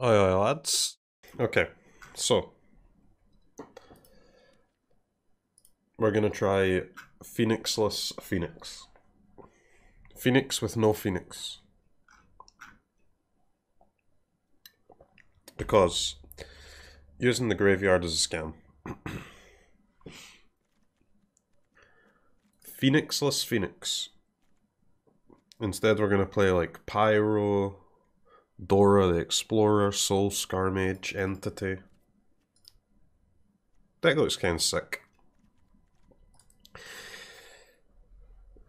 Oi, oi, lads. Okay, so we're gonna try Phoenixless Phoenix. Phoenix with no Phoenix. Because using the graveyard is a scam. Phoenixless Phoenix. Instead, we're gonna play like Pyro, Dora the Explorer, Soul Scarmage, Entity. That looks kind of sick.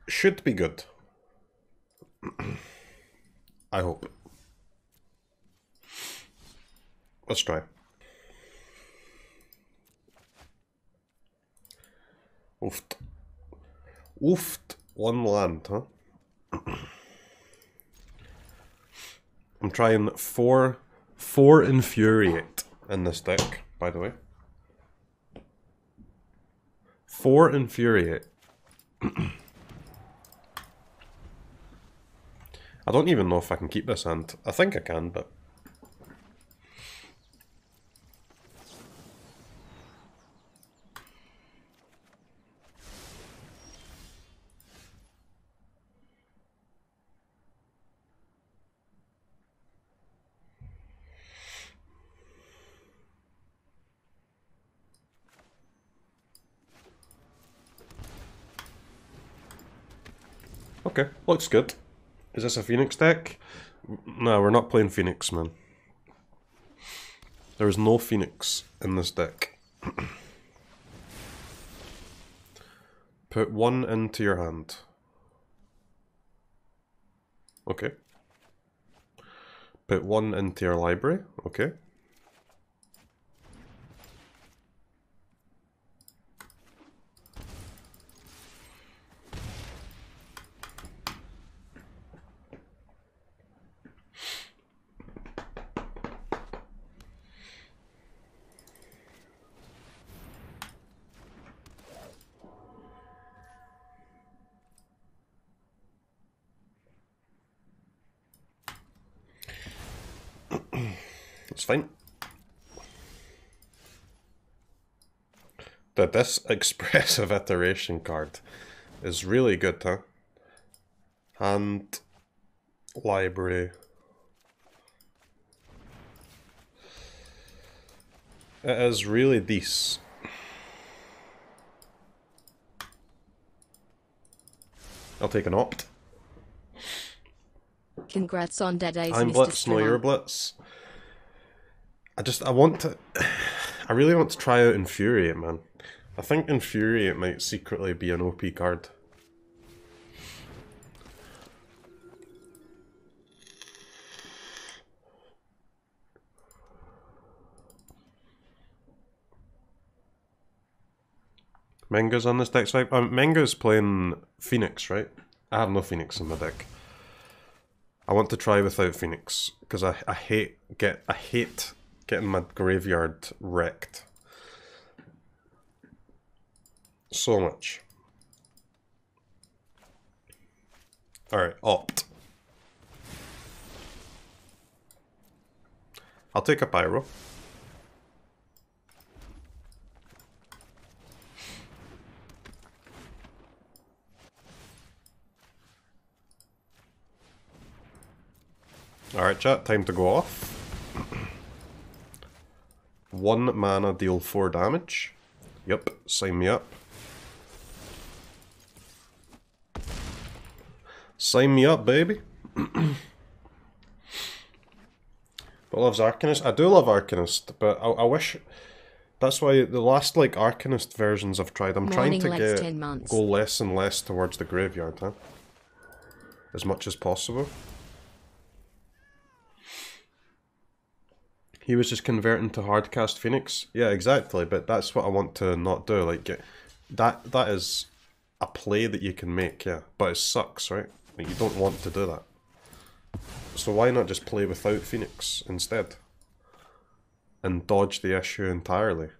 Should be good. I hope. Let's try. Oofed. Oofed. One land, huh? I'm trying four Infuriate in this deck, by the way. 4 Infuriate. I don't even know if I can keep this hand. I think I can, but... Okay, looks good. Is this a Phoenix deck? No, we're not playing Phoenix, man. There is no Phoenix in this deck. Put 1 into your hand. Okay. Put 1 into your library. Okay. It's fine. This expressive iteration card is really good, huh? Hand, library. It is really decent. I'll take an opt. Congrats on Dead Eyes, I'm Mr. Blitz, no your Blitz. I really want to try out Infuriate, man. I think Infuriate might secretly be an OP card. Manga's on this deck swipe. Manga's playing Phoenix, right? I have no Phoenix in my deck. I want to try without Phoenix because I hate getting my graveyard wrecked so much. All right, opt. I'll take a Pyro. Alright chat, time to go off. 1 mana, deal 4 damage. Yup, sign me up. Sign me up, baby. But loves Arcanist? I do love Arcanist, but I wish... That's why the last, like, Arcanist versions I've tried, I'm trying to go less and less towards the graveyard, huh? As much as possible. He was just converting to hardcast Phoenix. Yeah, exactly, but that's what I want to not do. Like, that is a play that you can make, yeah. But it sucks, right? Like, you don't want to do that. So why not just play without Phoenix instead? And dodge the issue entirely.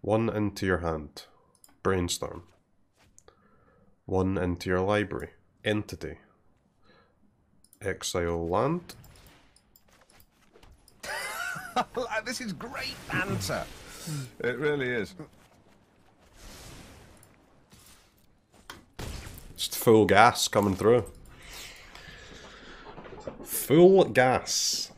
One into your hand. Brainstorm. 1 into your library. Entity. Exile land. This is great banter. It really is. Just full gas coming through. Full gas.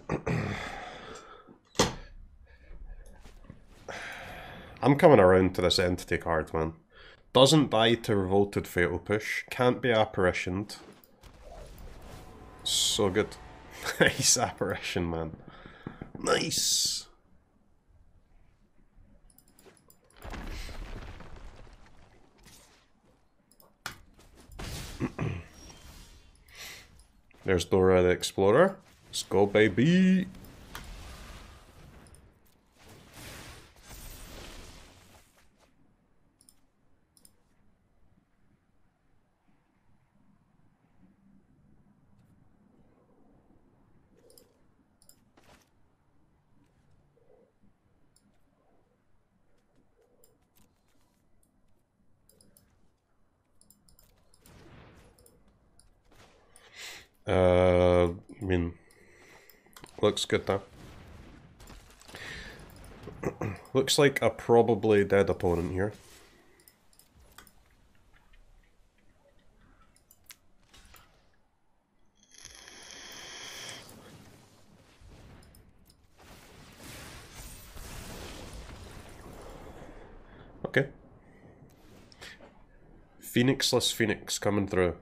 I'm coming around to this entity card, man. Doesn't die to Revolted Fatal Push. Can't be apparitioned. So good. Nice apparition, man. Nice. There's Dora the Explorer. Let's go, baby. I mean, looks good though. Looks like a probably dead opponent here. Okay. Phoenixless Phoenix coming through.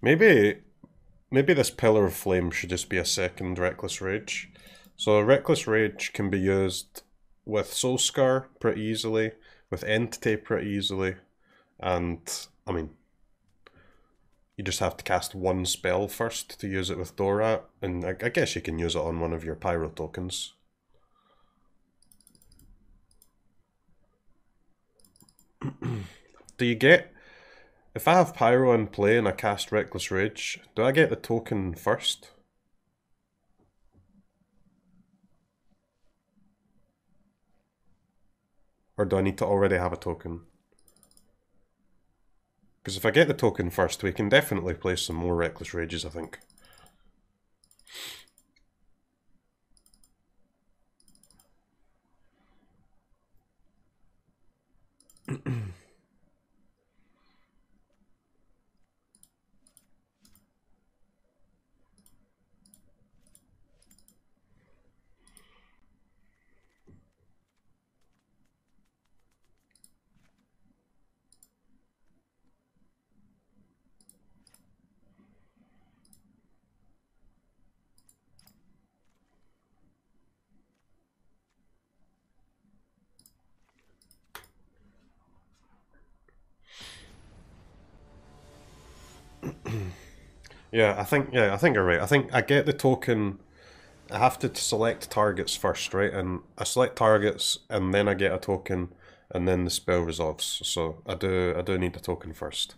Maybe this Pillar of Flame should just be a second Reckless Rage. So Reckless Rage can be used with Soulscar pretty easily, with Entity pretty easily, and I mean, you just have to cast one spell first to use it with Dora, and I guess you can use it on one of your Pyro tokens. Do you get... If I have Pyro in play and I cast Reckless Rage, do I get the token first? Or do I need to already have a token? Because if I get the token first, we can definitely play some more Reckless Rages, I think. Yeah, I think you're right. I think I get the token. I have to select targets first, right? And I select targets, and then I get a token, and then the spell resolves. So I do need the token first.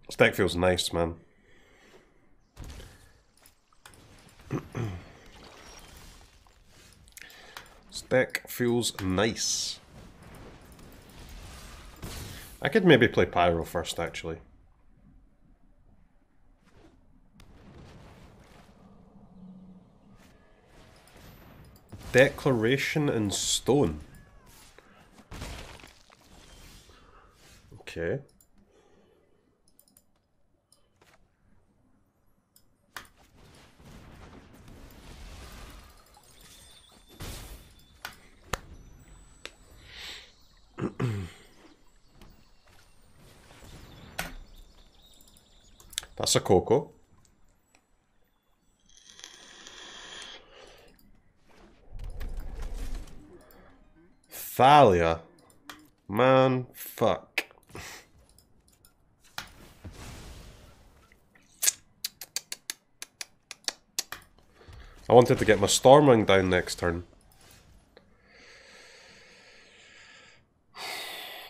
This deck feels nice, man. This deck feels nice. I could maybe play Pyro first, actually. Declaration in Stone. Okay. That's a Coco. Thalia. Man, fuck. I wanted to get my Stormwing down next turn.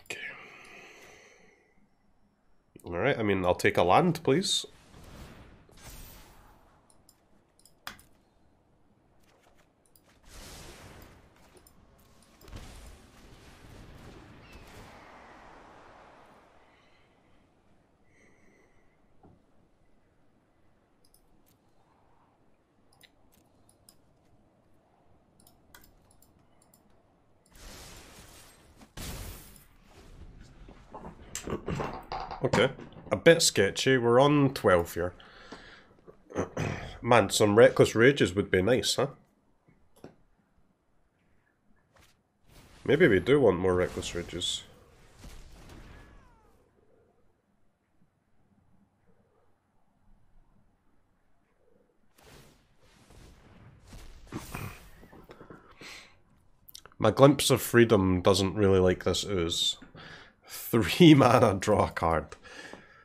Okay. Alright, I mean, I'll take a land, please. Okay, a bit sketchy. We're on 12 here. Man, some Reckless Rages would be nice, huh? Maybe we do want more Reckless Rages. My Glimpse of Freedom doesn't really like this ooze. 3 mana, draw a card.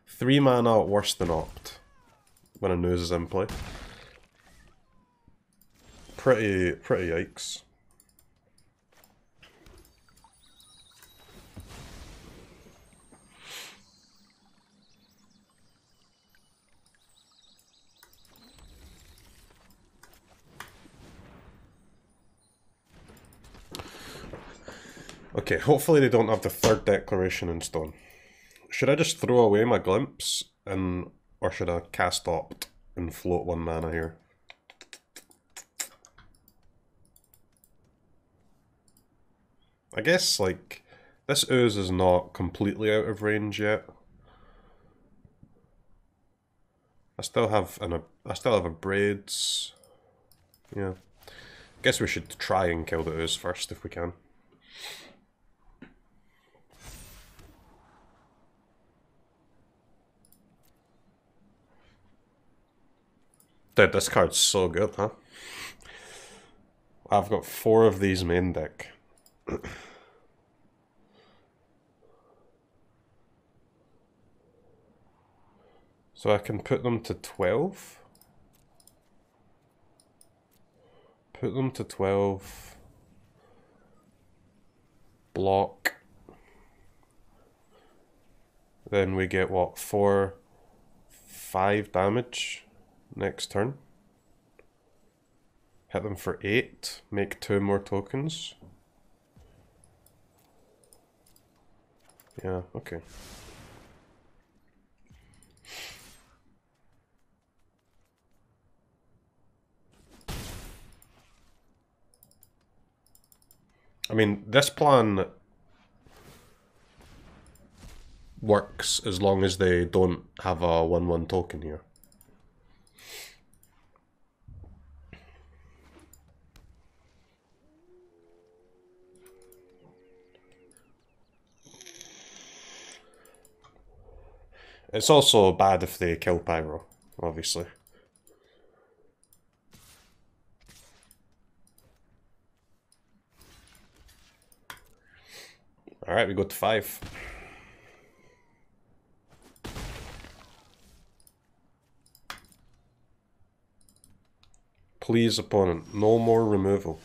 3 mana, worse than opt. When an ooze is in play. Pretty yikes. Okay, hopefully they don't have the third declaration in stone. Should I just throw away my Glimpse, or should I cast opt and float 1 mana here? I guess, like, this ooze is not completely out of range yet. I still have a braids. Yeah. Guess we should try and kill the ooze first if we can. Dude, this card's so good, huh? I've got 4 of these main deck. So I can put them to 12. Put them to 12. Block. Then we get what? 4, 5 damage next turn. Hit them for 8. Make 2 more tokens. Yeah, okay. I mean, this plan works as long as they don't have a 1/1 token here. It's also bad if they kill Pyro, obviously. Alright, we go to 5. Please, opponent, no more removal.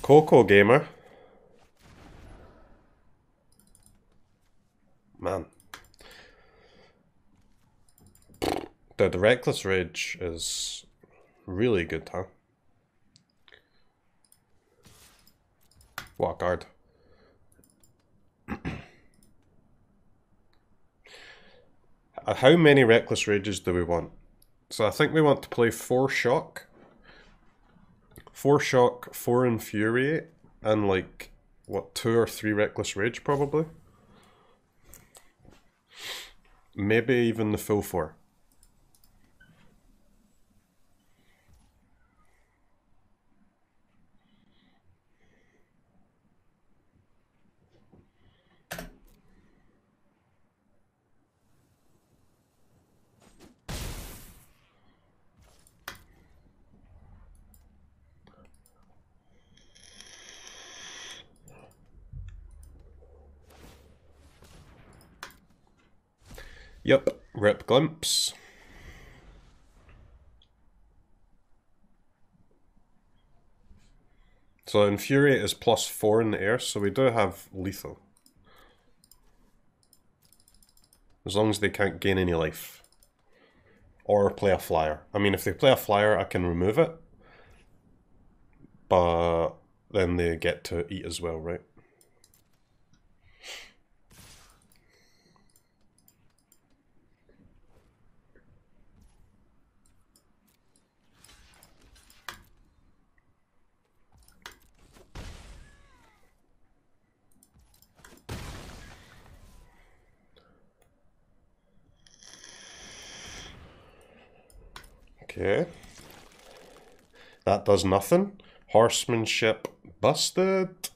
Coco Gamer. Man. Dude, the Reckless Rage is really good, huh? What a card. How many Reckless Rages do we want? So I think we want to play 4 Shock. 4 Shock, 4 Infuriate, and like, what, 2 or 3 Reckless Rage probably? Maybe even the full 4. Yep, rip glimpse. So Infuriate is +4 in the air, so we do have lethal. As long as they can't gain any life. Or play a flyer. I mean, if they play a flyer, I can remove it. But then they get to eat as well, right? Okay. That does nothing. Horsemanship busted.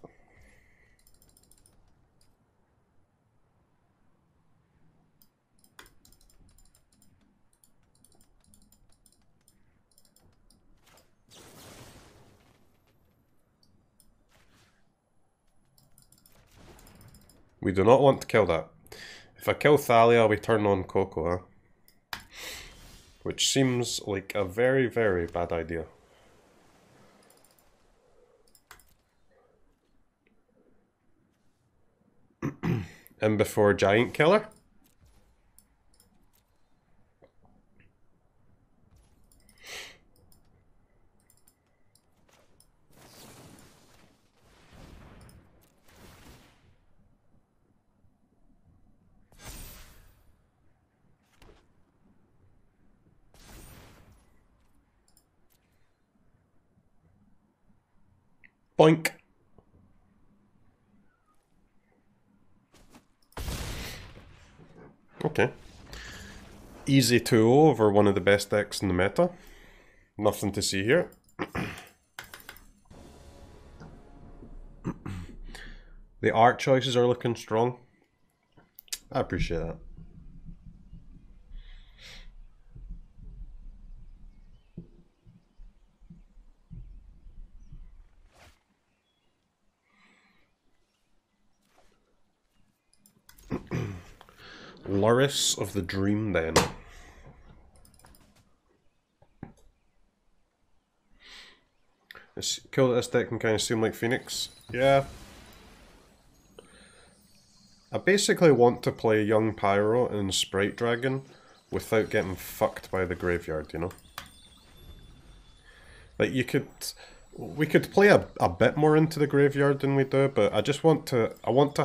We do not want to kill that. If I kill Thalia, we turn on Coco, huh? Which seems like a very, very bad idea. And before Giant Killer? Boink. Okay. Easy 2-0 over one of the best decks in the meta. Nothing to see here. The art choices are looking strong. I appreciate that. Loris of the Dream Den. This kill this deck can kind of seem like Phoenix. Yeah. I basically want to play Young Pyro and Sprite Dragon without getting fucked by the graveyard, you know? Like we could play a bit more into the graveyard than we do, but I just want to, I want to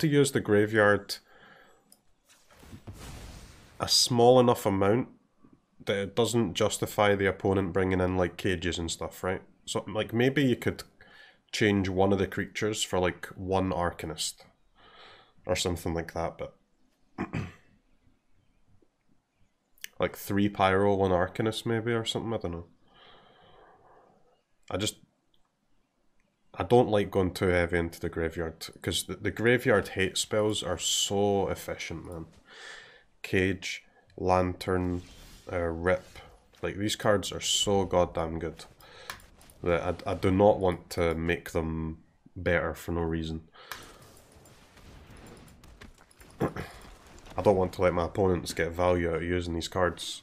use the graveyard a small enough amount that it doesn't justify the opponent bringing in like cages and stuff, right? So like maybe you could change one of the creatures for like one Arcanist or something like that, but like 3 Pyro, 1 Arcanist maybe or something, I don't know. I don't like going too heavy into the graveyard because the graveyard hate spells are so efficient, man. Cage, Lantern, Rip. Like, these cards are so goddamn good that I do not want to make them better for no reason. I don't want to let my opponents get value out of using these cards.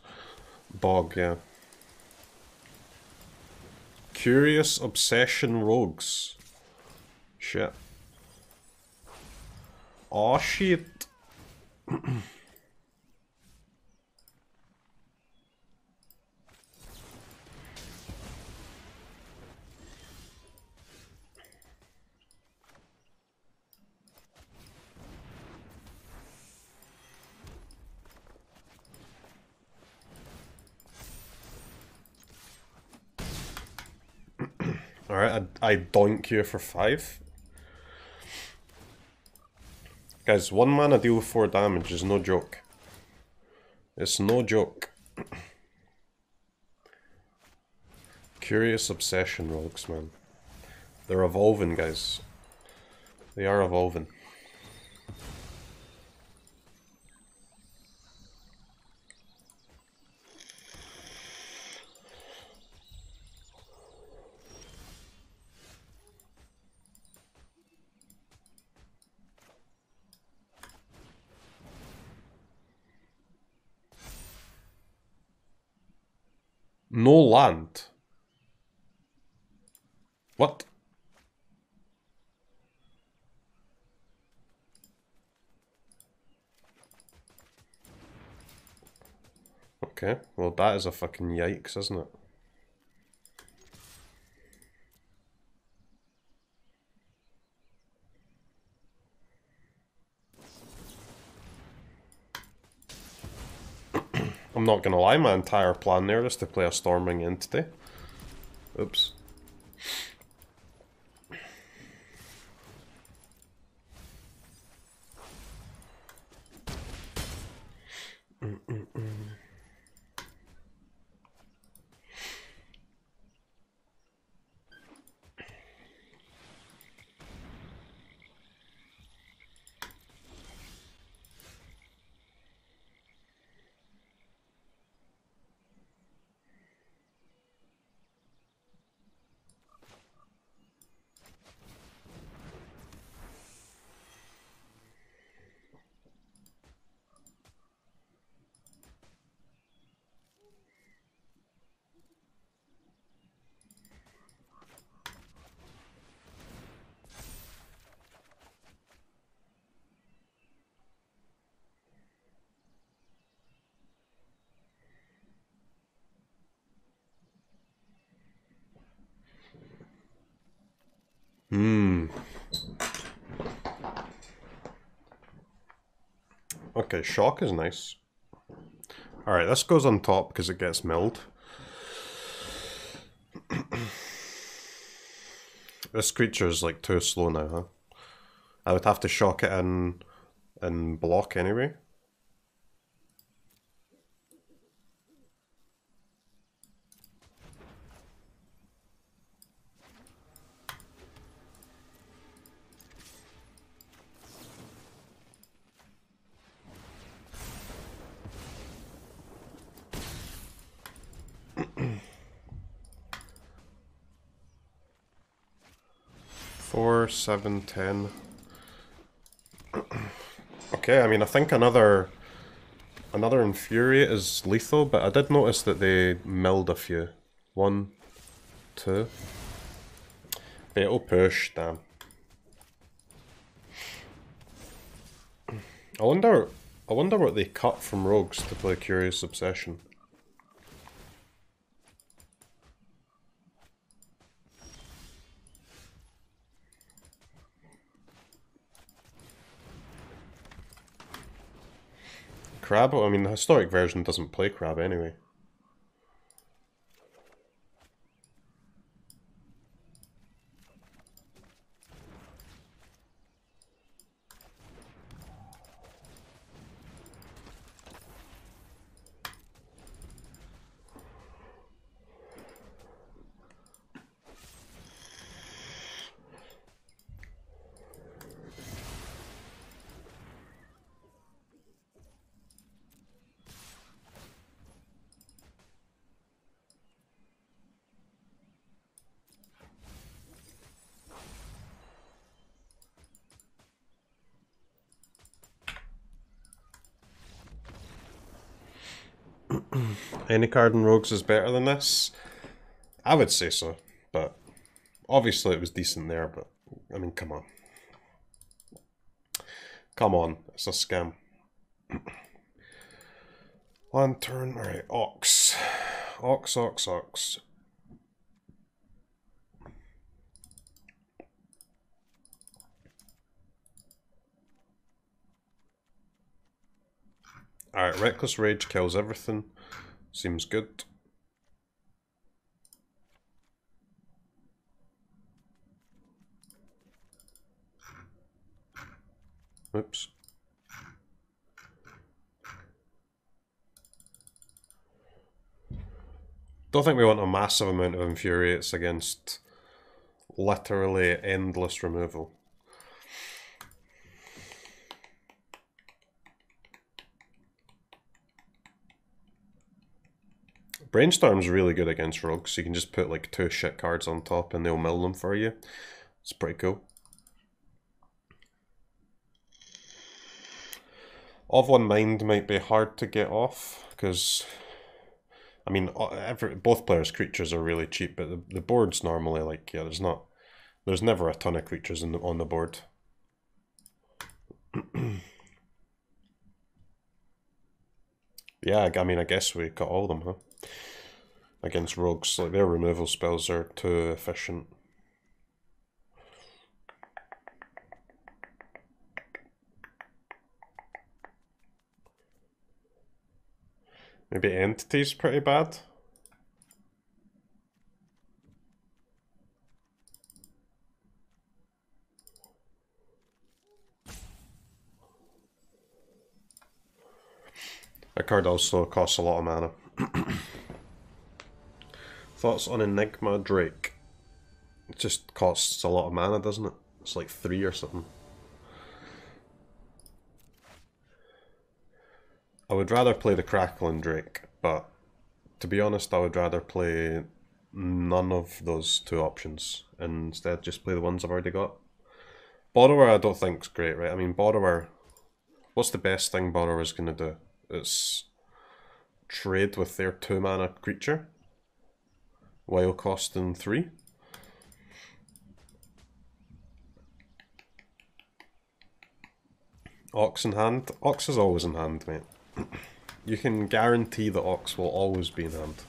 Bog, yeah. Curious Obsession Rogues. Shit. Aw, shit. Alright, I doink you for 5. Guys, 1 mana deal 4 damage is no joke. It's no joke. Curious Obsession Rogues, man. They're evolving, guys. They are evolving. No land. What? Okay, well that is a fucking yikes, isn't it? I'm not gonna lie, my entire plan there is to play a Storming Entity. Oops. Okay, shock is nice. Alright, this goes on top because it gets milled. This creature is like too slow now, huh? I would have to shock it in block anyway. Four, 7, 10. Okay, I mean, I think another Infuriate is lethal, but I did notice that they milled a few. 1, 2. It'll push, damn. I wonder what they cut from Rogues to play Curious Obsession. Crab? I mean, the historic version doesn't play Crab anyway. Any card in Rogues is better than this? I would say so, but obviously it was decent there, but I mean, come on. Come on, it's a scam. Lantern, alright, Ox. Ox, Ox, Ox. Alright, Reckless Rage kills everything. Seems good. Oops. Don't think we want a massive amount of Infuriates against literally endless removal. Brainstorm's really good against Rogues, so you can just put like 2 shit cards on top and they'll mill them for you. It's pretty cool. Of One Mind might be hard to get off, because I mean, both players' creatures are really cheap, but the board's normally like, yeah, there's never a ton of creatures on the board. Yeah, I mean, I guess we got all of them, huh? Against rogues, like their removal spells are too efficient. Maybe Entity's pretty bad. That card also costs a lot of mana. Thoughts on Enigma Drake? It just costs a lot of mana, doesn't it? It's like 3 or something. I would rather play the Crackling Drake, but to be honest, I would rather play none of those 2 options and instead just play the ones I've already got. Borrower I don't think's great, right? I mean, Borrower, what's the best thing Borrower's going to do? It's trade with their 2 mana creature while costing 3. Ox in hand? Ox is always in hand, mate. You can guarantee that Ox will always be in hand.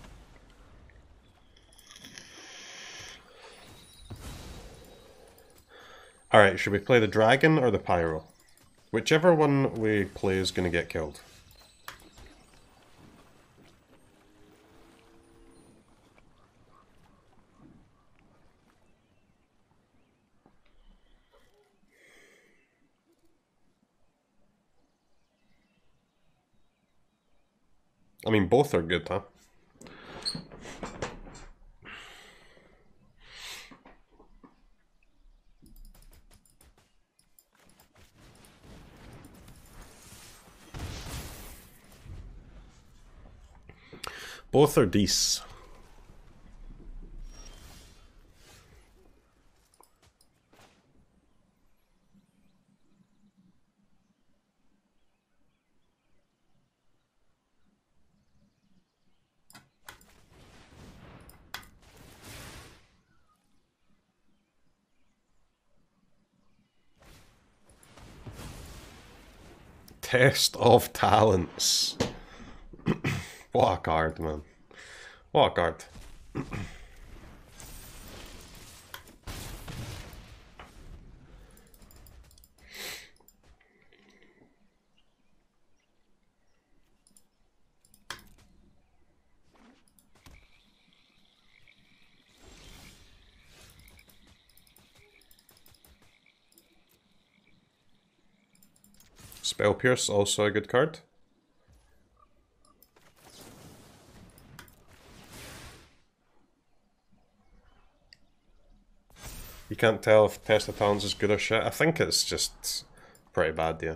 Alright, should we play the dragon or the pyro? Whichever one we play is going to get killed. I mean, both are good, huh? Both are decent. Test of Talents. What a card, man. What a card. Spell Pierce, also a good card. You can't tell if Test of Talents is good or shit. I think it's just pretty bad, yeah.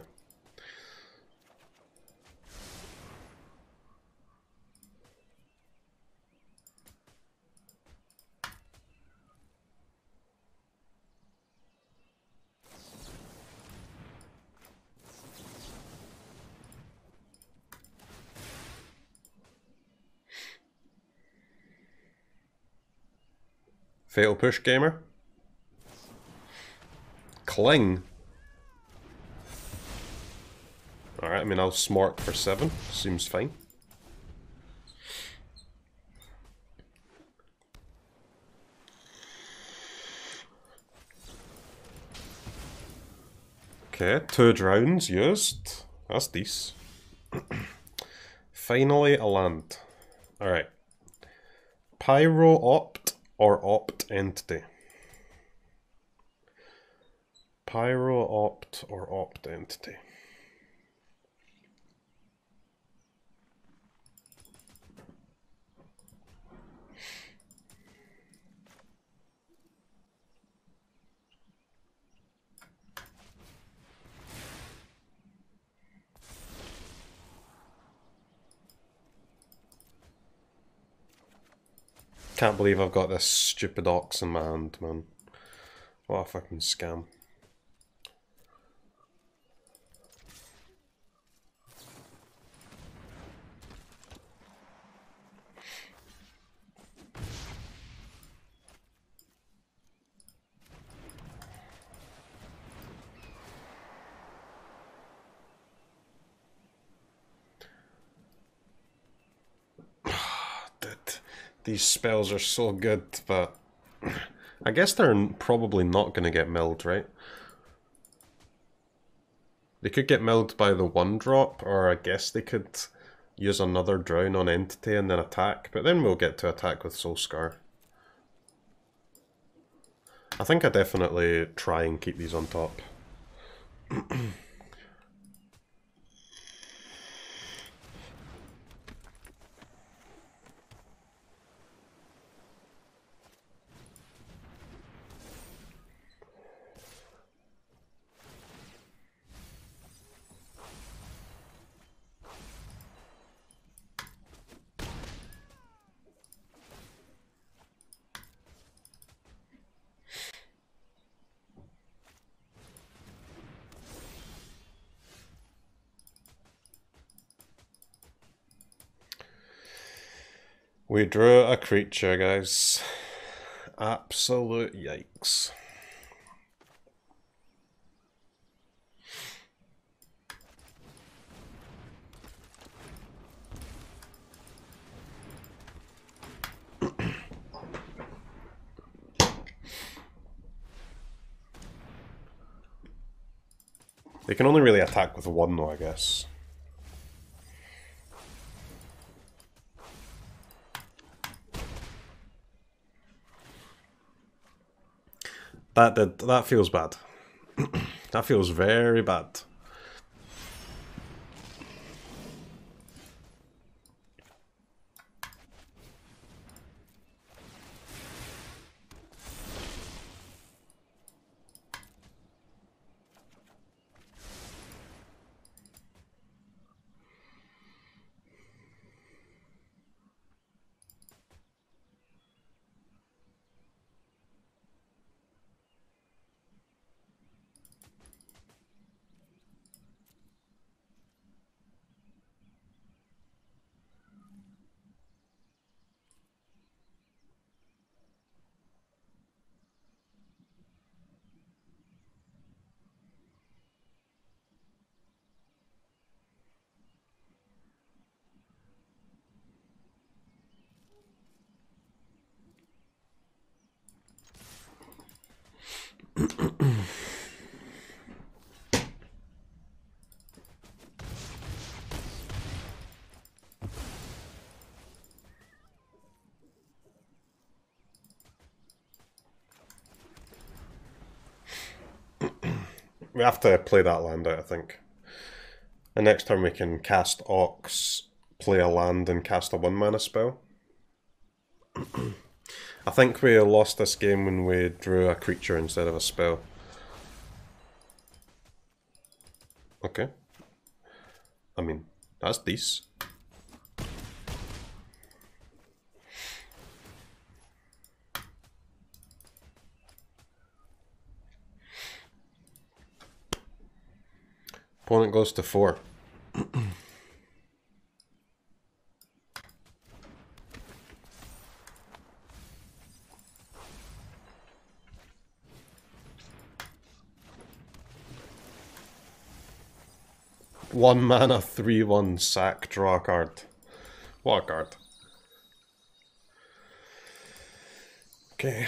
Fatal Push Gamer. Cling. Alright, I mean, I'll smart for 7. Seems fine. Okay, 2 drowns used. That's decent. Finally, a land. Alright. Pyro Opt or Opt Entity? Pyro Opt or Opt Entity? Can't believe I've got this stupid Ox in my hand, man. What a fucking scam. These spells are so good, but I guess they're probably not going to get milled, right? They could get milled by the 1-drop, or I guess they could use another drown on Entity and then attack, but then we'll get to attack with Soul Scar. I think I definitely try and keep these on top. We drew a creature, guys. Absolute yikes. They can only really attack with 1 though, I guess. That feels bad. That feels very bad. We have to play that land out, I think. And next turn we can cast Ox, play a land, and cast a 1-mana spell. I think we lost this game when we drew a creature instead of a spell. Okay. I mean, that's decent. Opponent goes to 4. One mana, 3/1 sack, draw a card. What a card. Okay.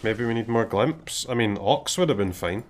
Maybe we need more Glimpse. I mean, Ox would have been fine.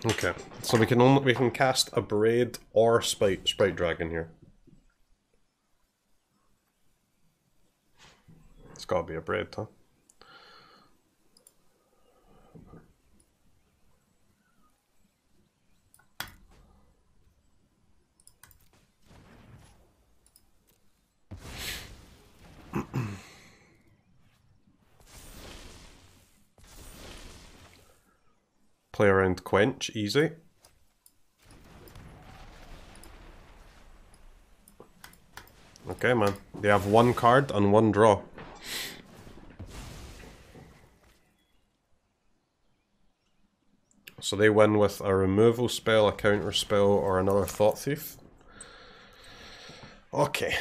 Okay, so we can cast a Braid or Sprite Dragon here. It's gotta be a Braid, huh? Play around Quench, easy. Okay, man. They have one card and one draw. So they win with a removal spell, a counter spell, or another Thought Thief. Okay,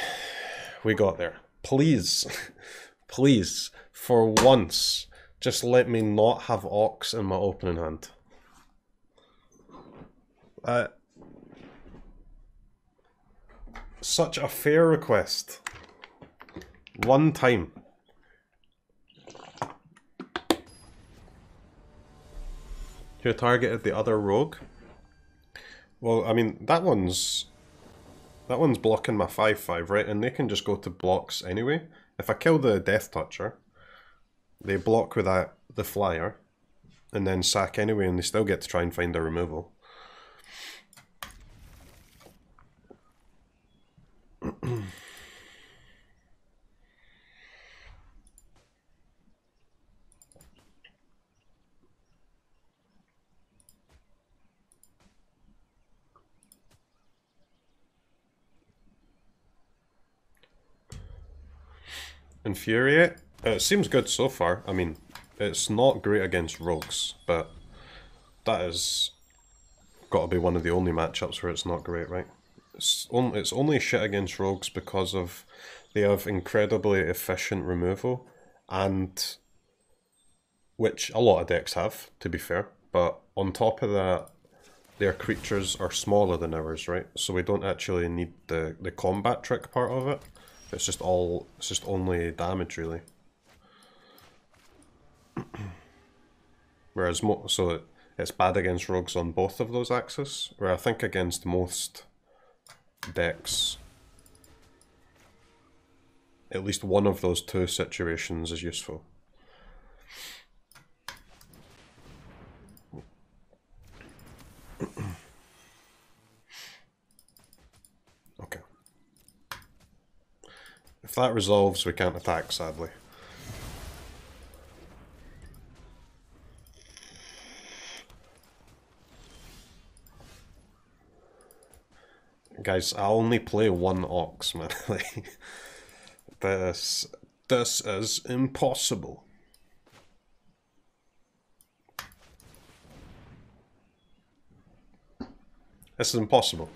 we got there. Please, please, for once, just let me not have Ox in my opening hand. Such a fair request. One time. Who targeted the other rogue? Well, I mean, that one's blocking my 5/5, right? And they can just go to blocks anyway. If I kill the Death Toucher, they block with the flyer, and then sack anyway, and they still get to try and find a removal. Infuriate? It seems good so far. I mean, it's not great against rogues, but that is got to be one of the only matchups where it's not great, right? It's only shit against rogues because of they have incredibly efficient removal, and which a lot of decks have, to be fair. But on top of that, their creatures are smaller than ours, right? So we don't actually need the combat trick part of it. It's just only damage, really. Whereas it's bad against rogues on both of those axes. Where I think against most decks, at least one of those two situations is useful. Okay. If that resolves, we can't attack, sadly. Guys, I only play one Ox, man. This is impossible. This is impossible.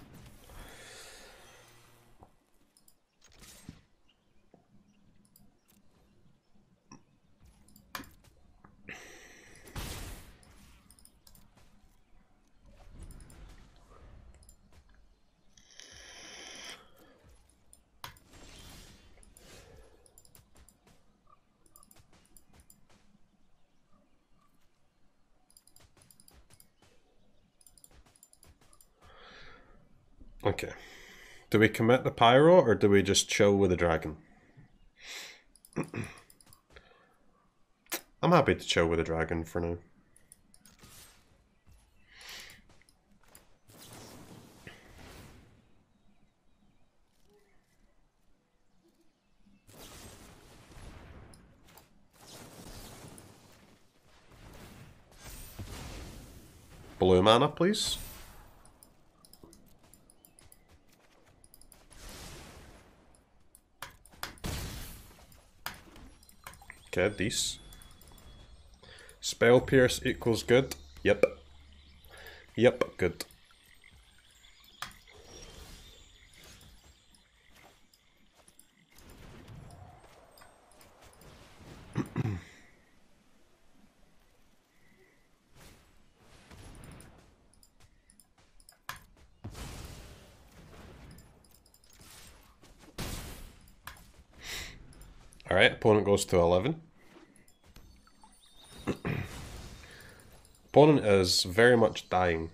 Okay. Do we commit the Pyro, or do we just chill with the Dragon? I'm happy to chill with the Dragon for now. Blue mana, please. Okay, these. Spell Pierce equals good. Yep. Yep, good. Alright, opponent goes to 11. Opponent is very much dying.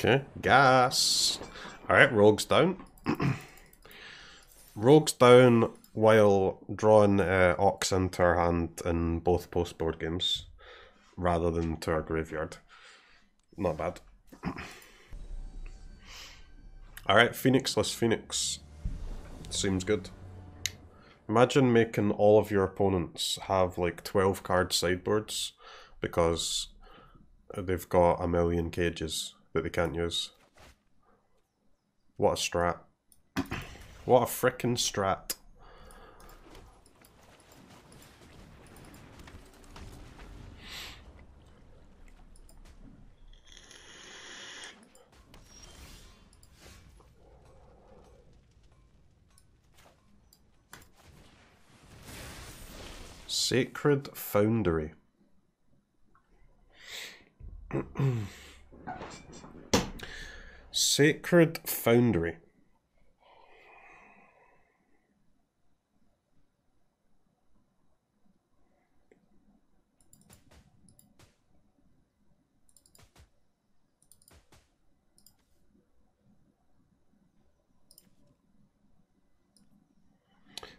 Okay, gas. Alright, Rogue's down. Rogue's down while drawing Ox into our hand in both post-board games, rather than to our graveyard. Not bad. Alright, Phoenixless Phoenix. Seems good. Imagine making all of your opponents have like 12 card sideboards because they've got a million cages that they can't use. What a strat. What a frickin' strat. Sacred Foundry. Sacred Foundry.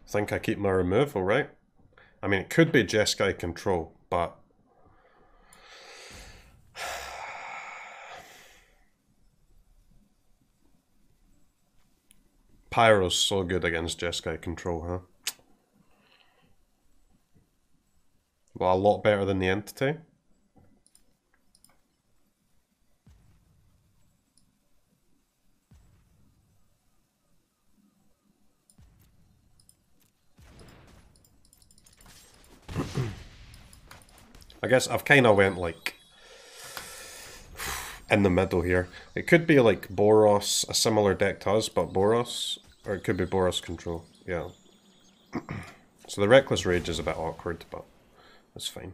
Think I keep my removal, right? I mean, it could be Jeskai Control, but Pyro's so good against Jeskai Control, huh? Well, a lot better than the Entity. I guess I've kind of went like in the middle here. It could be like Boros, a similar deck to us, but Boros, or it could be Boros Control. Yeah. So the Reckless Rage is a bit awkward, but that's fine.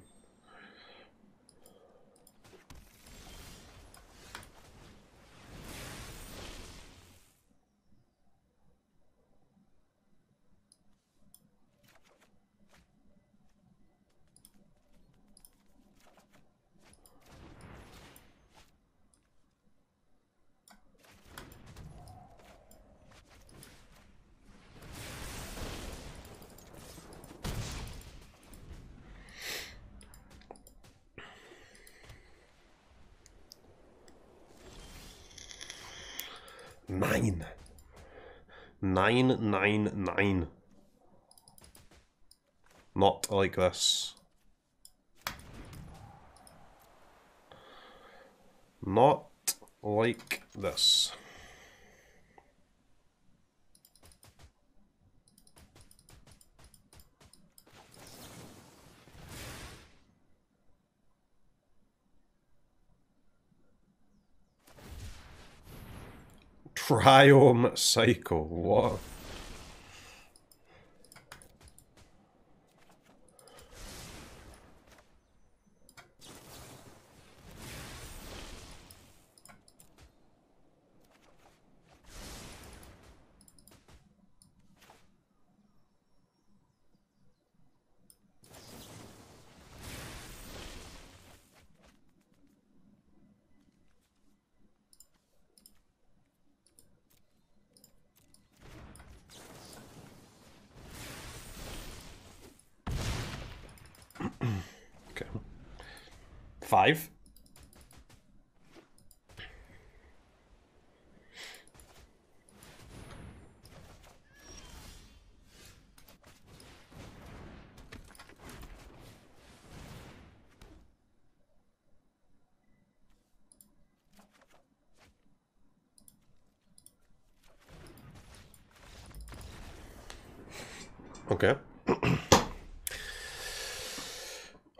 Nine. 999. Not like this. Not like this. Triome Cycle, what? Okay. 5. Okay.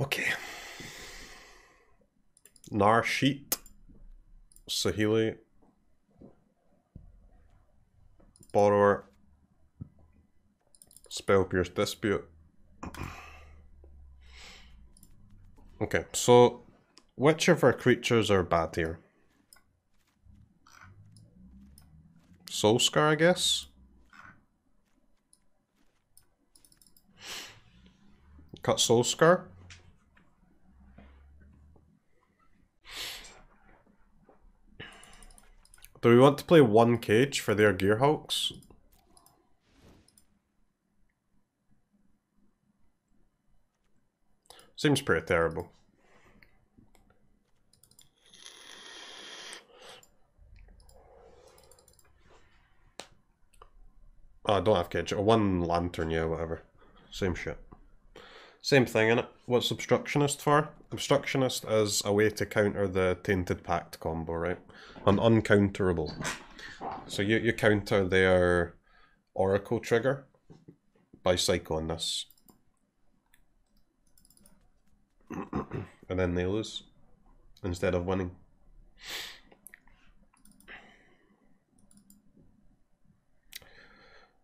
Okay. Narsheet, Sahili, Borrower, Spell Pierce Dispute. Okay, so which of our creatures are bad here? Soulscar, I guess? Cut Soulscar. Do we want to play one cage for their Gearhulks? Seems pretty terrible. Oh, I don't have cage. Or one lantern, yeah, whatever. Same shit. Same thing, innit? What's Obstructionist for? Obstructionist is a way to counter the Tainted Pact combo, right? An uncounterable. So you counter their Oracle trigger by cycling this. And then they lose instead of winning.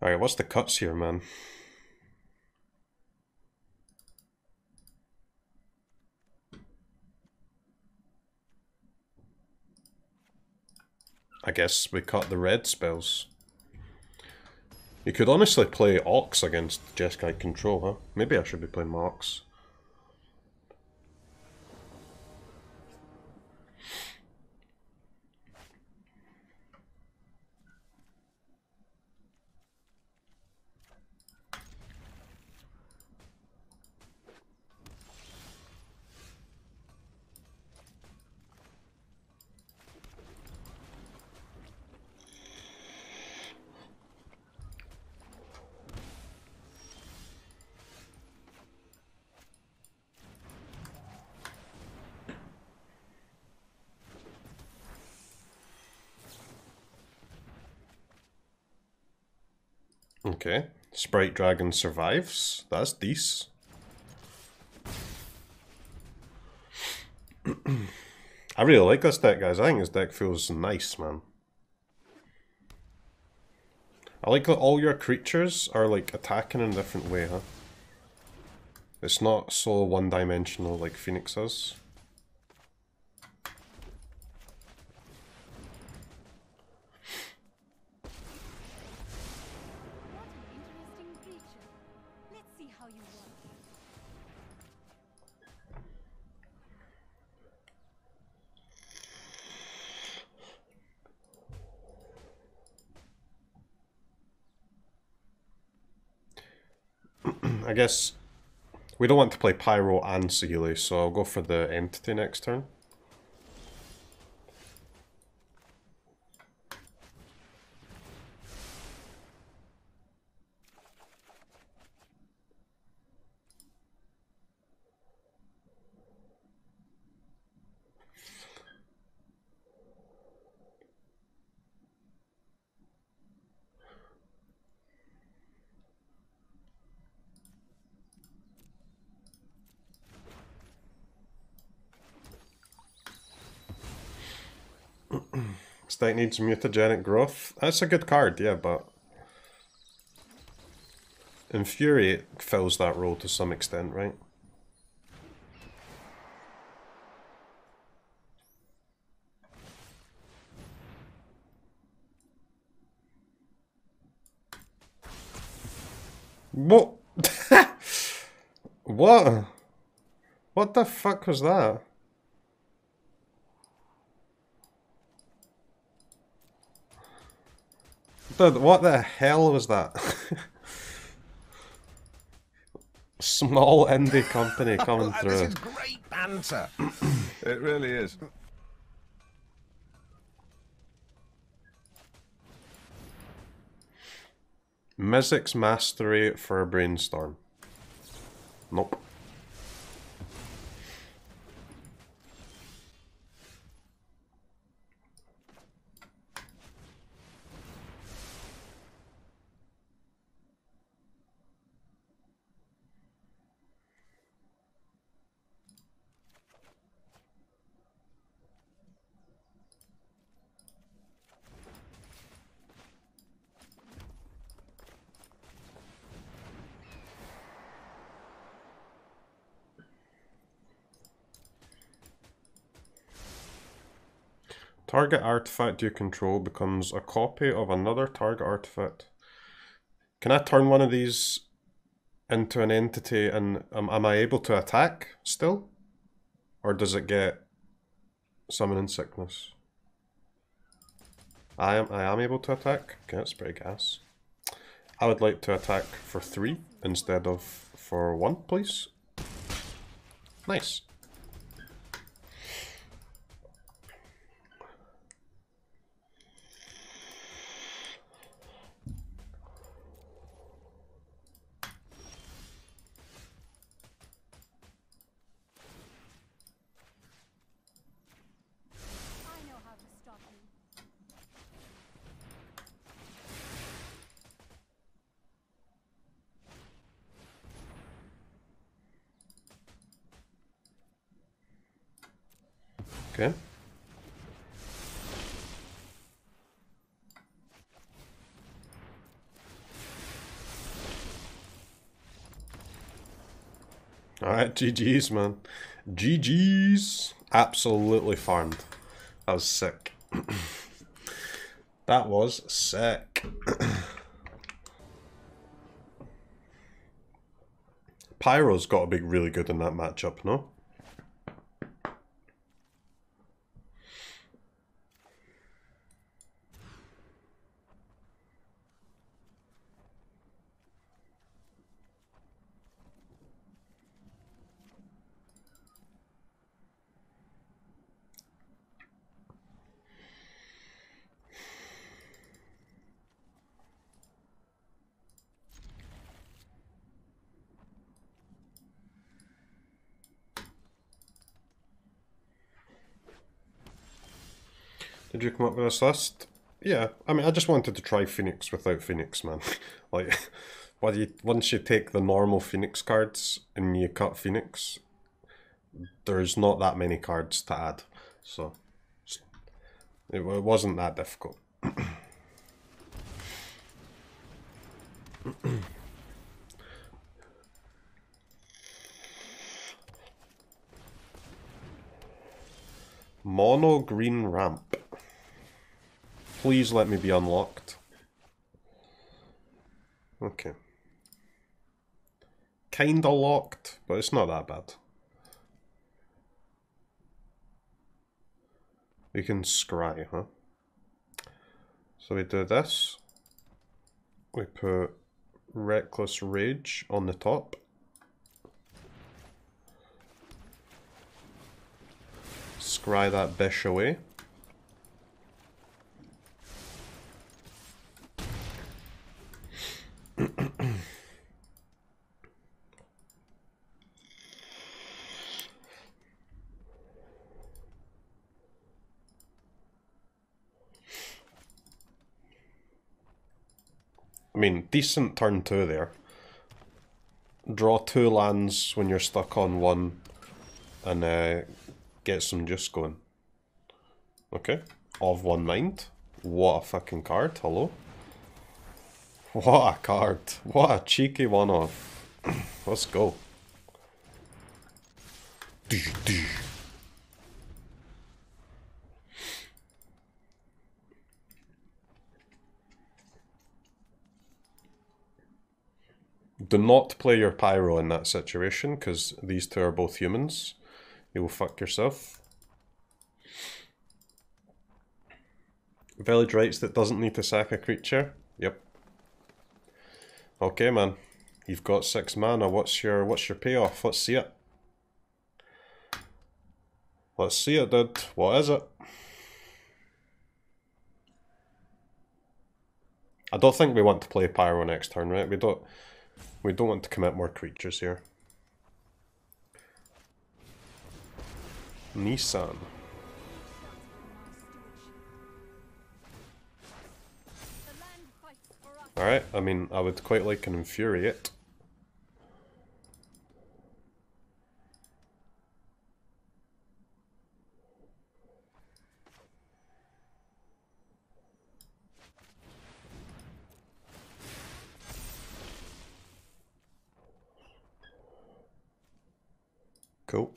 Alright, what's the cuts here, man? I guess we cut the red spells. You could honestly play Ox against Jeskai Control, huh? Maybe I should be playing my Ox. Okay, Sprite Dragon survives. That's decent. I really like this deck, guys. I think this deck feels nice, man. I like that all your creatures are like attacking in a different way, huh? It's not so one-dimensional like Phoenix is. I guess we don't want to play Pyro and Sealy, so I'll go for the Entity next turn. This deck needs mutagenic growth. That's a good card, yeah, but Infuriate fills that role to some extent, right? What? What? What the fuck was that? Dude, what the hell was that? Small indie company coming through. This is great banter. It really is. Mizzix Mastery for a Brainstorm. Nope. Target artifact you control becomes a copy of another target artifact. Can I turn one of these into an entity and am I able to attack still? Or does it get summoning sickness? I am able to attack. Okay, that's pretty gas. I would like to attack for 3 instead of for 1, please. Nice. Okay. Alright, GG's, man. GG's. Absolutely farmed. That was sick. That was sick. Pyro's got to be really good in that matchup, no? Did you come up with this list? Yeah, I mean, I just wanted to try Phoenix without Phoenix, man. Like, once you take the normal Phoenix cards and you cut Phoenix, there's not that many cards to add, so it wasn't that difficult. Mono green ramp. Please let me be unlocked. Okay. Kinda locked, but it's not that bad. We can scry, huh? So we do this. We put Reckless Rage on the top. Scry that bish away. I mean, decent turn 2 there. Draw 2 lands when you're stuck on 1 and get some juice going. Okay. Of 1 mind. What a fucking card, hello? What a card. What a cheeky one-off. Let's go. Do not play your Pyro in that situation, because these two are both humans. You will fuck yourself. Village Rites that doesn't need to sack a creature. Yep. Okay, man. You've got 6 mana. What's your payoff? Let's see it. Let's see it, dude. What is it? I don't think we want to play Pyro next turn, right? We don't want to commit more creatures here. Nissan. Alright, I mean, I would quite like an Infuriate. Cool.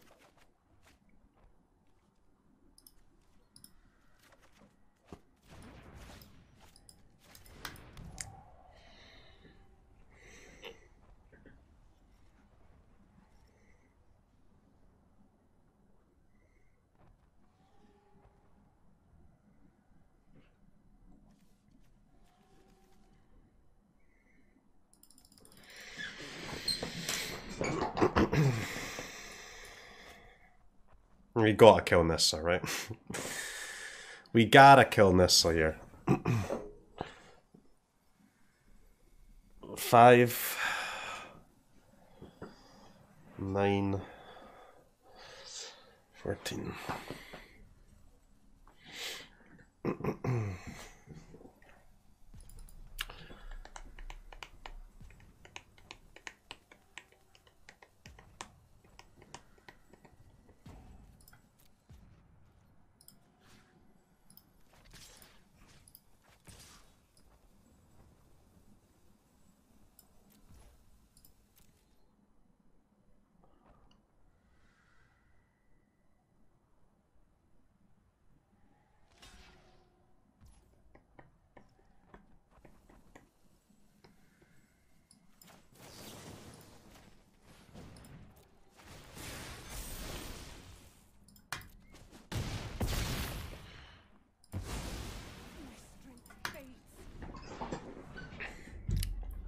We gotta kill Nissa, right? We gotta kill Nissa here. 5, 9, 14.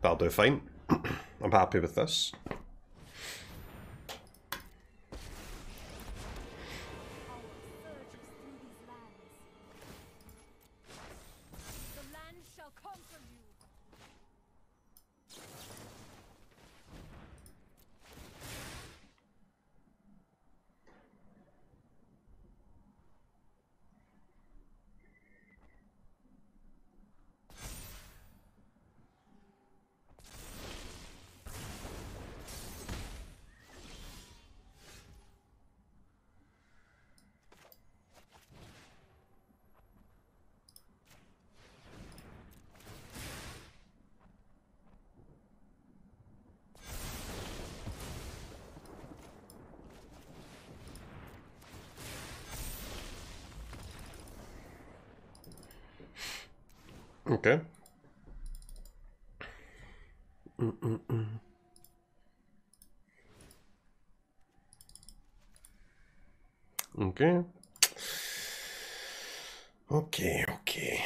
That'll do fine. I'm happy with this. Okay. Okay. Okay.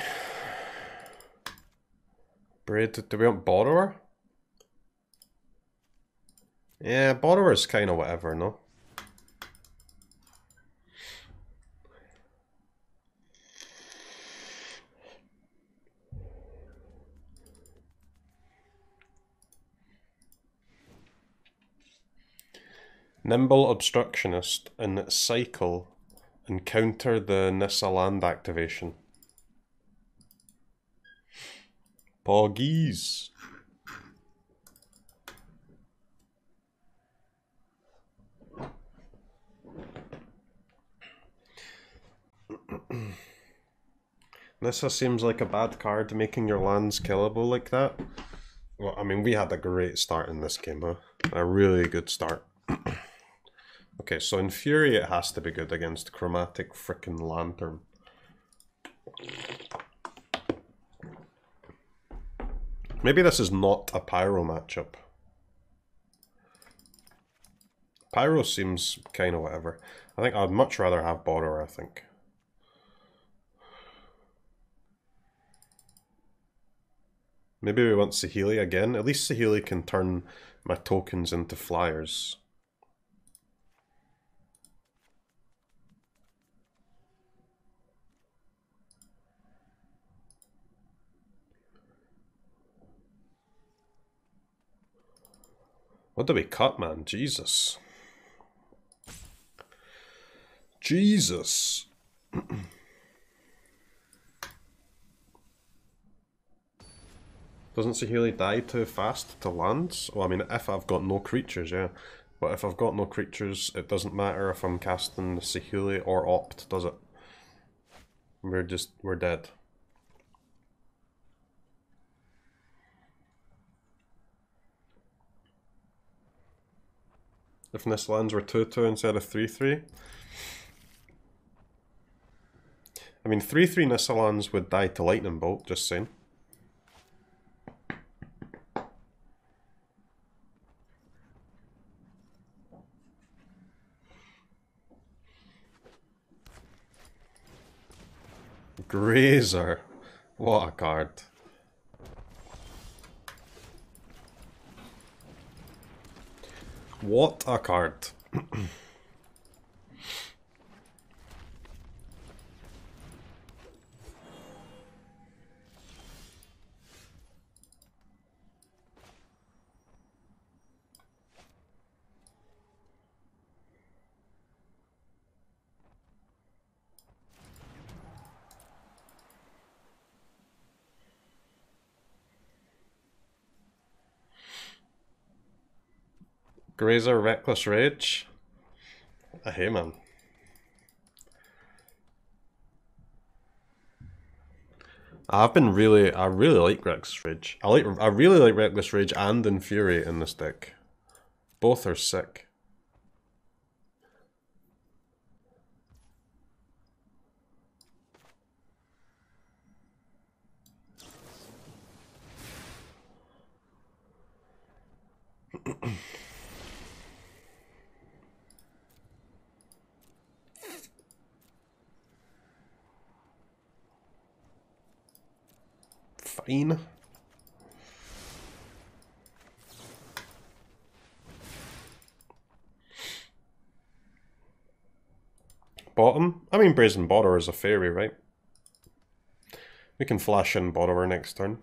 Braid, do we want Borrower? Yeah, Borrower's kind of whatever, no? Nimble Obstructionist and cycle and counter the Nissa land activation. CROKEYZ. Nissa seems like a bad card, making your lands killable like that. Well, I mean, we had a great start in this game, huh? A really good start. Okay, so in Fury it has to be good against Chromatic frickin' Lantern. Maybe this is not a Pyro matchup. Pyro seems kind of whatever. I think I'd much rather have Borrower, I think. Maybe we want Saheeli again. At least Saheeli can turn my tokens into flyers. What do we cut, man? Jesus. Jesus. Doesn't Saheeli die too fast to lands? Well, I mean, if I've got no creatures, yeah. But if I've got no creatures, it doesn't matter if I'm casting Saheeli or Opt, does it? We're dead. If Nissa lands were 2-2 instead of 3-3. I mean, 3-3 Nissa lands would die to Lightning Bolt, just saying. Grazer. What a card. What a card. Grazer Reckless Rage. Hey man. I really like Reckless Rage. I really like Reckless Rage and Infuriate in this deck. Both are sick. Fine. Bottom? I mean, Brazen Borrower is a fairy, right? We can flash in Borrower next turn.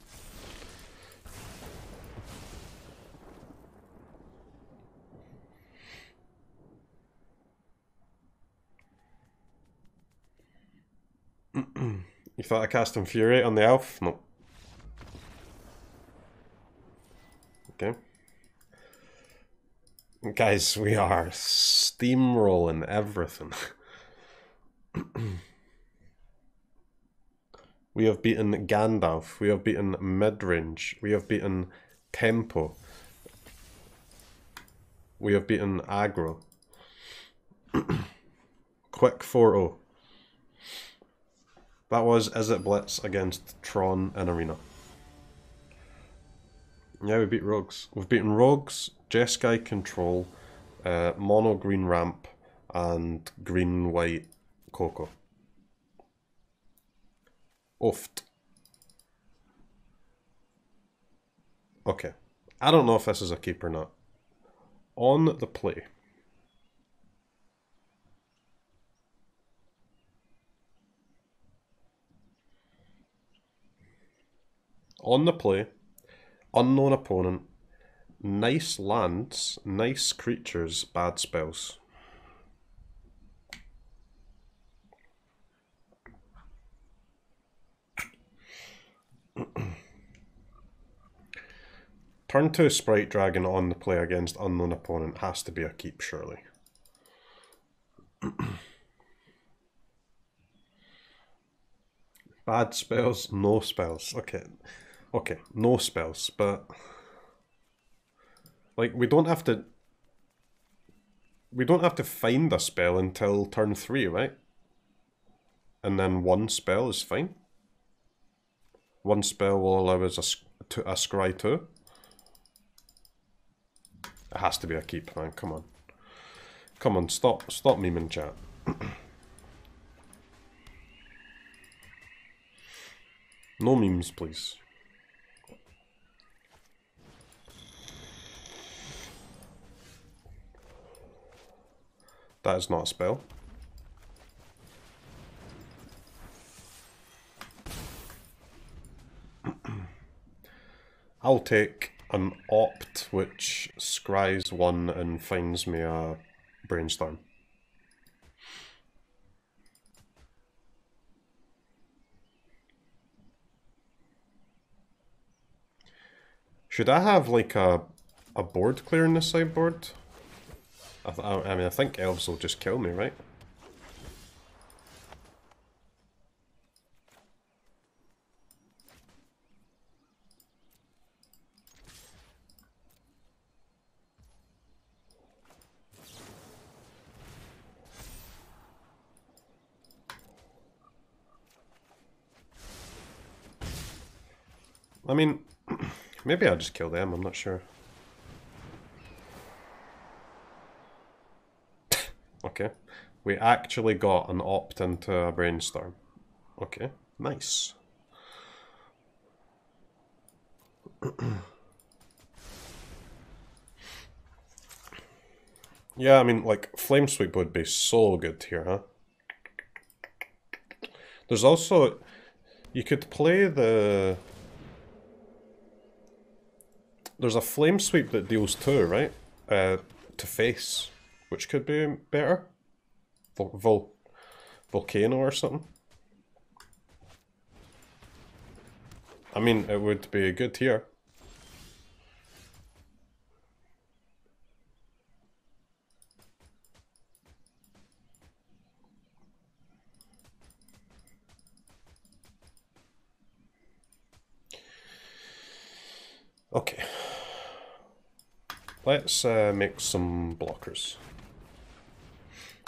You thought I cast Infuriate on the elf? No. Okay. Guys, we are steamrolling everything. We have beaten Gandalf, we have beaten Midrange, we have beaten Tempo, we have beaten Aggro. Quick 4-0. That was Izzet Blitz against Tron in Arena. Yeah, we beat Rogues. We've beaten Rogues, Jeskai Control, Mono Green Ramp, and Green White Coco. Oofed. Okay. I don't know if this is a keep or not. On the play. On the play. Unknown opponent. Nice lands, nice creatures, bad spells. Turn 2 Sprite Dragon on the play against unknown opponent has to be a keep, surely. Bad spells, no spells. Okay. Okay, no spells, but like we don't have to find a spell until turn 3, right? And then one spell is fine. One spell will allow us to scry 2. It has to be a keep, man. Come on. Come on, stop memeing, chat. No memes, please. That is not a spell. I'll take an opt which scries 1 and finds me a brainstorm. Should I have like a board clear in the sideboard? I mean, I think elves will just kill me, right? I mean, maybe I'll just kill them, I'm not sure. Okay. We actually got an opt into a brainstorm. Okay, nice. Yeah, I mean, like, Flame Sweep would be so good here, huh? There's also... You could play the... There's a Flame Sweep that deals 2, right? To face, which could be better. Volcano or something. I mean, it would be good here. Okay. Let's make some blockers.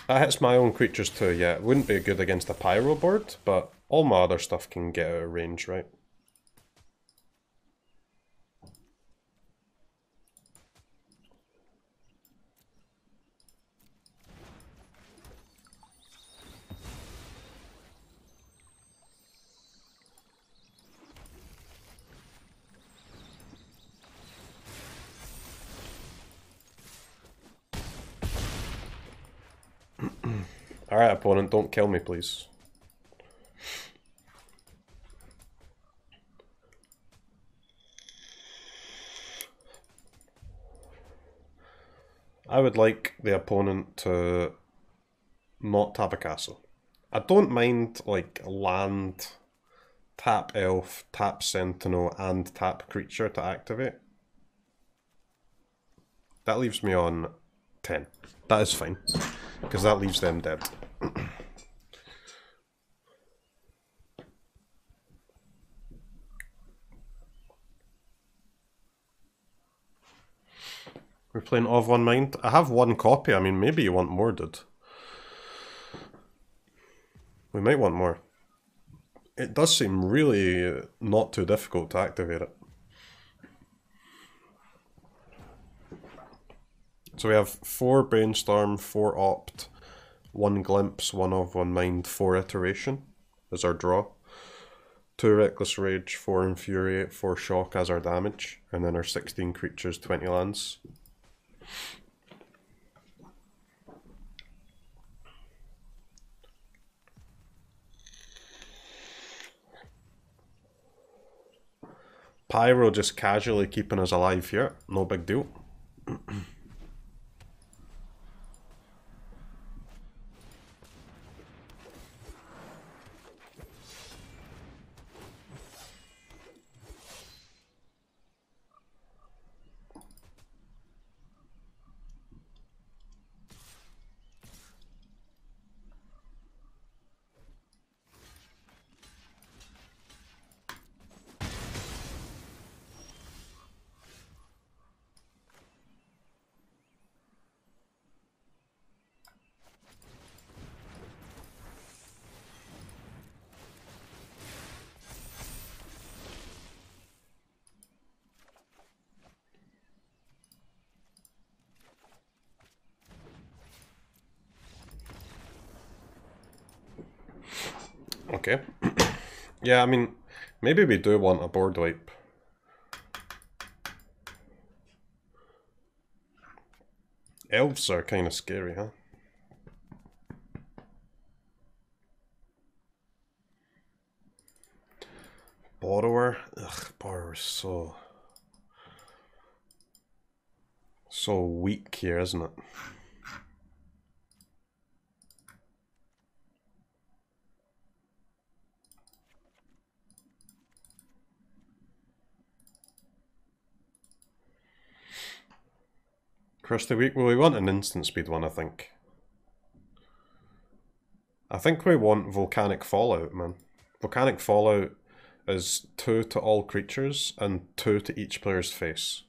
That hits my own creatures too, yeah. It wouldn't be good against a Pyro board, but all my other stuff can get out of range, right? Alright, opponent, don't kill me, please. I would like the opponent to not tap a castle. I don't mind, like, land, tap elf, tap sentinel, and tap creature to activate. That leaves me on 10. That is fine, because that leaves them dead. We're playing Of One Mind. I have one copy. I mean, maybe you want more, dude. We might want more. It does seem really not too difficult to activate it. So we have 4 Brainstorm, 4 Opt, 1 Glimpse, 1 Of One Mind, 4 Iteration as our draw. 2 Reckless Rage, 4 Infuriate, 4 Shock as our damage. And then our 16 creatures, 20 lands. Pyro just casually keeping us alive here. No big deal. Okay. Yeah, I mean, maybe we do want a board wipe. Elves are kind of scary, huh? Borrower? Ugh, Borrower's so weak here, isn't it? Crusty weak? Well, we want an instant speed one, I think. I think we want Volcanic Fallout, man. Volcanic Fallout is 2 to all creatures and 2 to each player's face.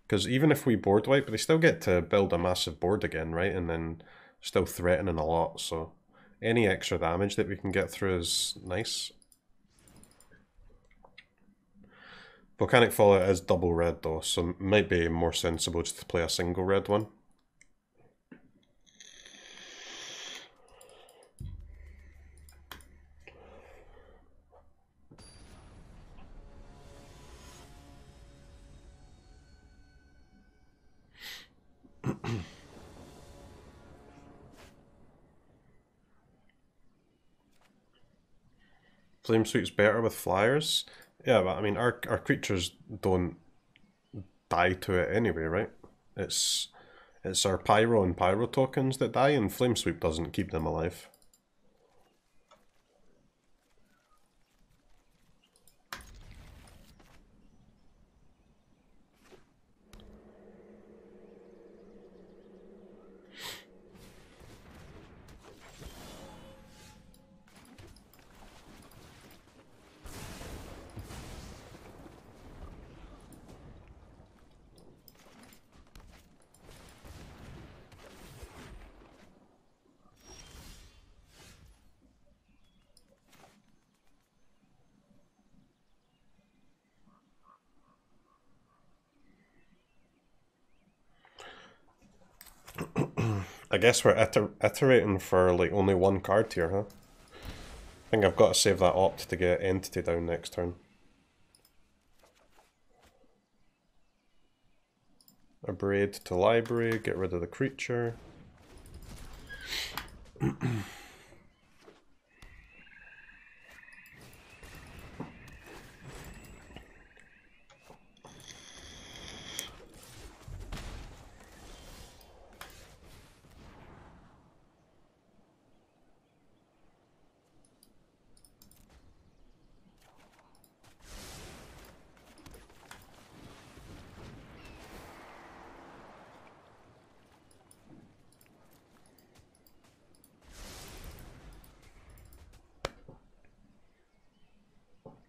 Because even if we board wipe, they still get to build a massive board again, right? And then still threatening a lot, so any extra damage that we can get through is nice. Volcanic Fallout is double red though, so it might be more sensible just to play a single red one. Flame Sweep's better with flyers. Yeah, but I mean, our creatures don't die to it anyway, right? It's our Pyro and Pyro tokens that die, and Flame Sweep doesn't keep them alive. I guess we're iterating for like only one card here, huh? I think I've got to save that opt to get Entity down next turn. Abrade to library, get rid of the creature.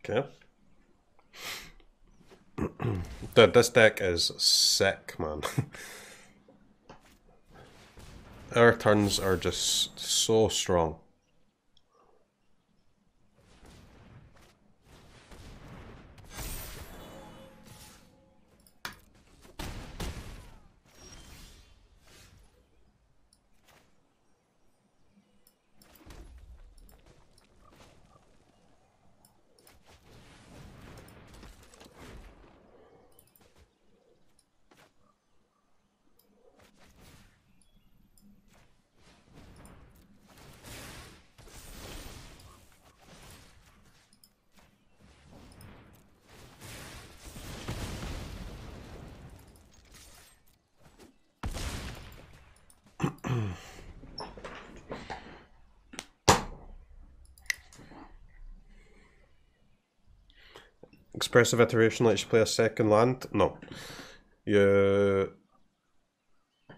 Okay. Dude, this deck is sick, man. Our turns are just so strong. Expressive iteration lets you play a second land? No. You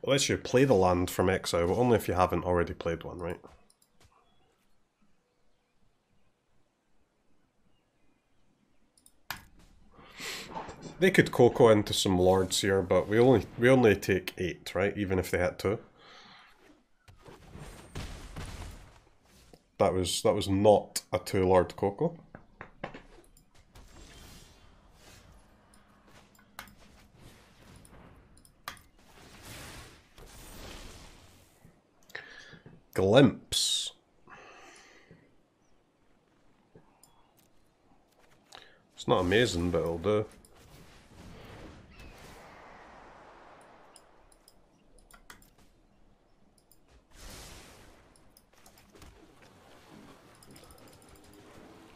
lets you play the land from exile, but only if you haven't already played one, right? They could Coco into some lords here, but we only take 8, right? Even if they had to. That was not a 2-lord Coco. Glimpse. It's not amazing, but it'll do.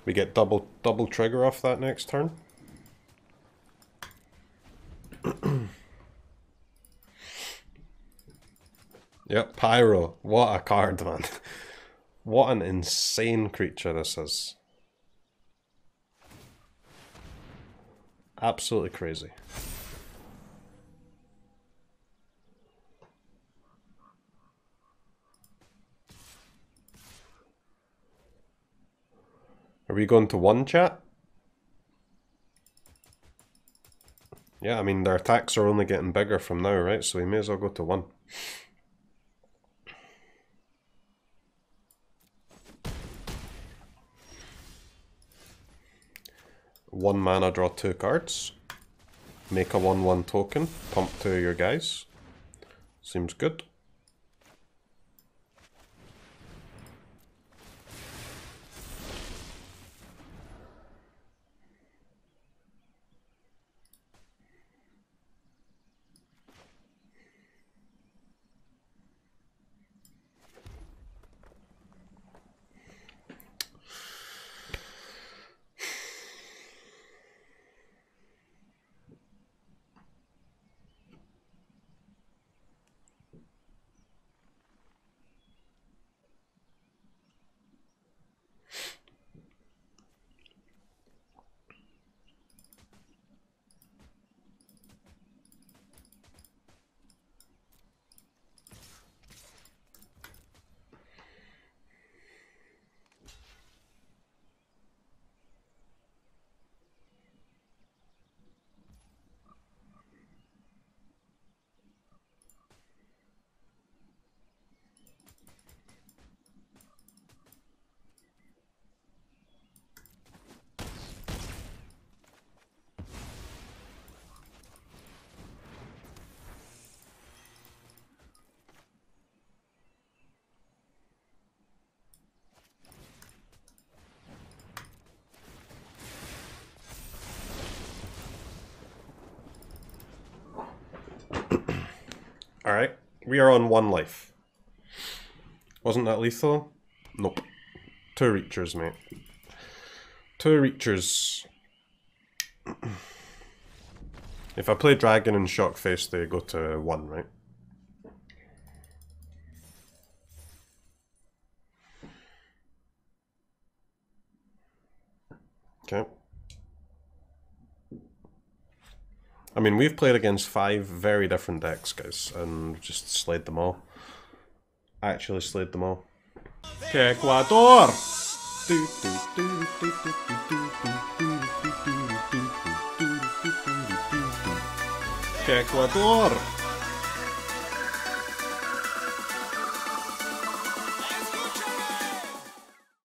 We get double trigger off that next turn. Yep, Pyro. What a card, man. What an insane creature this is. Absolutely crazy. Are we going to 1, chat? Yeah, I mean, their attacks are only getting bigger from now, right? So we may as well go to 1. One mana, draw 2 cards. Make a 1/1 token. Pump 2 of your guys. Seems good. Alright, we are on 1 life. Wasn't that lethal? Nope. 2 reachers, mate. 2 reachers. If I play Dragon and Shockface, they go to 1, right? Okay. I mean, we've played against 5 very different decks, guys, and just slayed them all. Actually slayed them all. Ecuador! Ecuador!